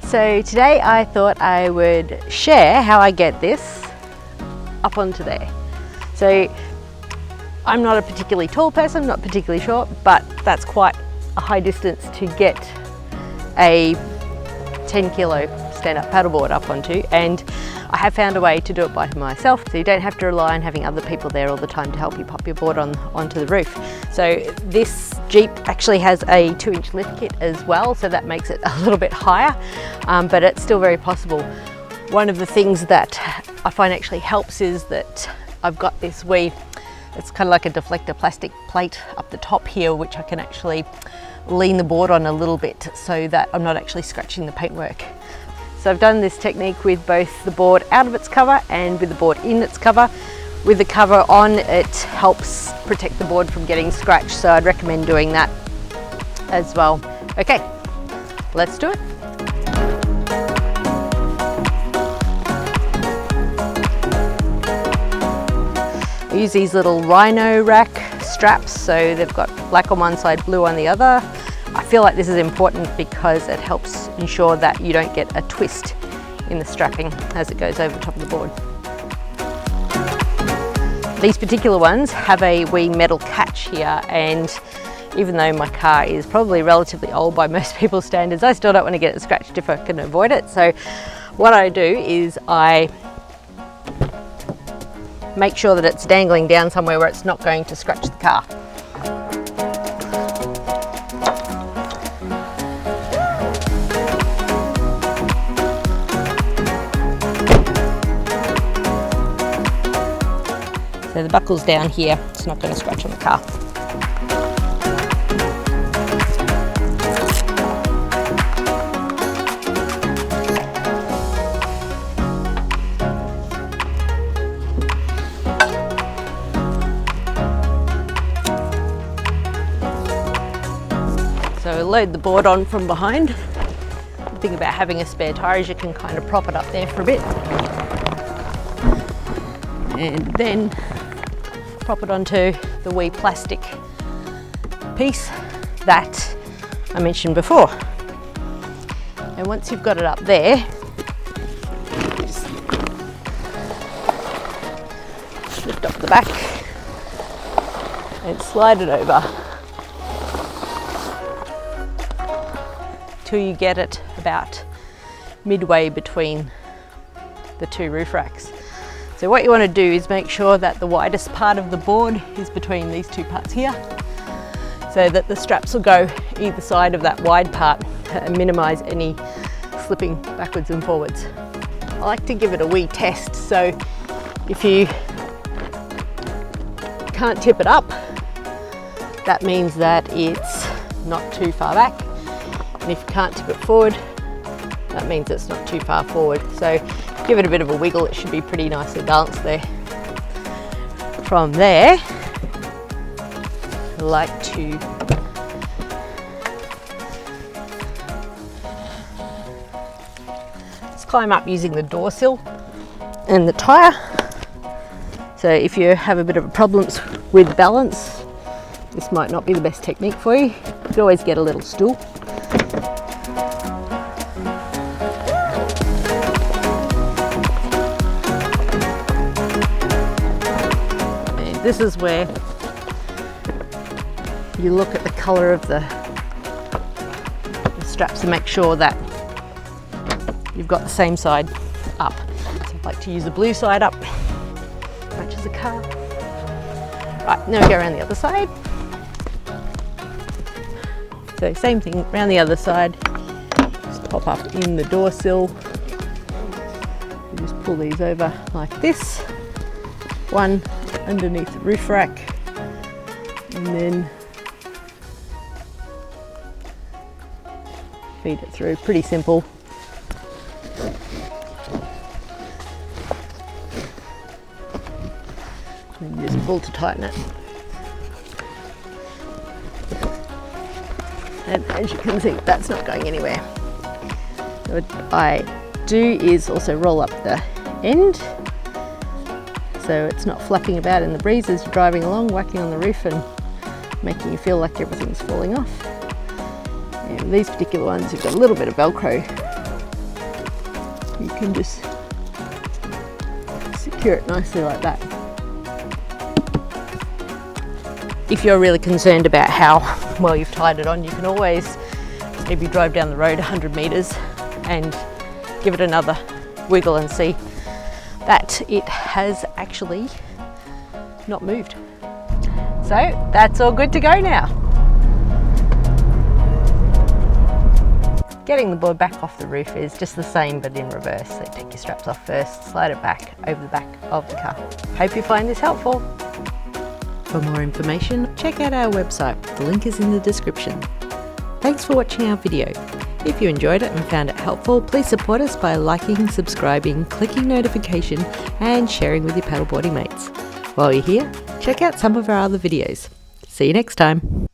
So today I thought I would share how I get this up onto there. So I'm not a particularly tall person, not particularly short, but that's quite a high distance to get a 10 kilo stand-up paddleboard up onto, and I have found a way to do it by myself, so you don't have to rely on having other people there all the time to help you pop your board onto the roof. So this Jeep actually has a 2-inch lift kit as well, so that makes it a little bit higher, but it's still very possible. One of the things that I find actually helps is that I've got this wee, it's kind of like a deflector plastic plate up the top here, which I can actually lean the board on a little bit so that I'm not actually scratching the paintwork. So I've done this technique with both the board out of its cover and with the board in its cover. With the cover on, it helps protect the board from getting scratched, so I'd recommend doing that as well. Okay, let's do it. I use these little Rhino rack straps, so they've got black on one side, blue on the other. I feel like this is important because it helps ensure that you don't get a twist in the strapping as it goes over the top of the board. These particular ones have a wee metal catch here, and even though my car is probably relatively old by most people's standards, I still don't want to get it scratched if I can avoid it. So what I do is I make sure that it's dangling down somewhere where it's not going to scratch the car. So the buckle's down here, it's not going to scratch on the car. So load the board on from behind. The thing about having a spare tyre is you can kind of prop it up there for a bit. And then prop it onto the wee plastic piece that I mentioned before. And once you've got it up there, just lift up the back and slide it over till you get it about midway between the two roof racks. So what you want to do is make sure that the widest part of the board is between these two parts here, so that the straps will go either side of that wide part and minimise any slipping backwards and forwards. I like to give it a wee test, so if you can't tip it up, that means that it's not too far back, and if you can't tip it forward, that means it's not too far forward. So give it a bit of a wiggle, it should be pretty nicely balanced there. From there, I like to just climb up using the door sill and the tyre. So if you have a bit of problems with balance, this might not be the best technique for you. You could always get a little stool. This is where you look at the colour of the straps and make sure that you've got the same side up. So I like to use the blue side up, matches the car. Right, now we go around the other side. So same thing, around the other side, just pop up in the door sill. You just pull these over like this. One underneath the roof rack, and then feed it through. Pretty simple. And then just pull to tighten it. And as you can see, that's not going anywhere. So what I do is also roll up the end, so it's not flapping about in the breeze as you're driving along, whacking on the roof and making you feel like everything's falling off. And these particular ones, you've got a little bit of Velcro you can just secure it nicely like that. If you're really concerned about how well you've tied it on, you can always maybe drive down the road 100 meters and give it another wiggle and see that it has actually not moved. So that's all good to go now. Getting the board back off the roof is just the same but in reverse. So take your straps off first, slide it back over the back of the car. Hope you find this helpful. For more information, check out our website. The link is in the description. Thanks for watching our video. If you enjoyed it and found it helpful, please support us by liking, subscribing, clicking notification and sharing with your paddleboarding mates. While you're here, check out some of our other videos. See you next time.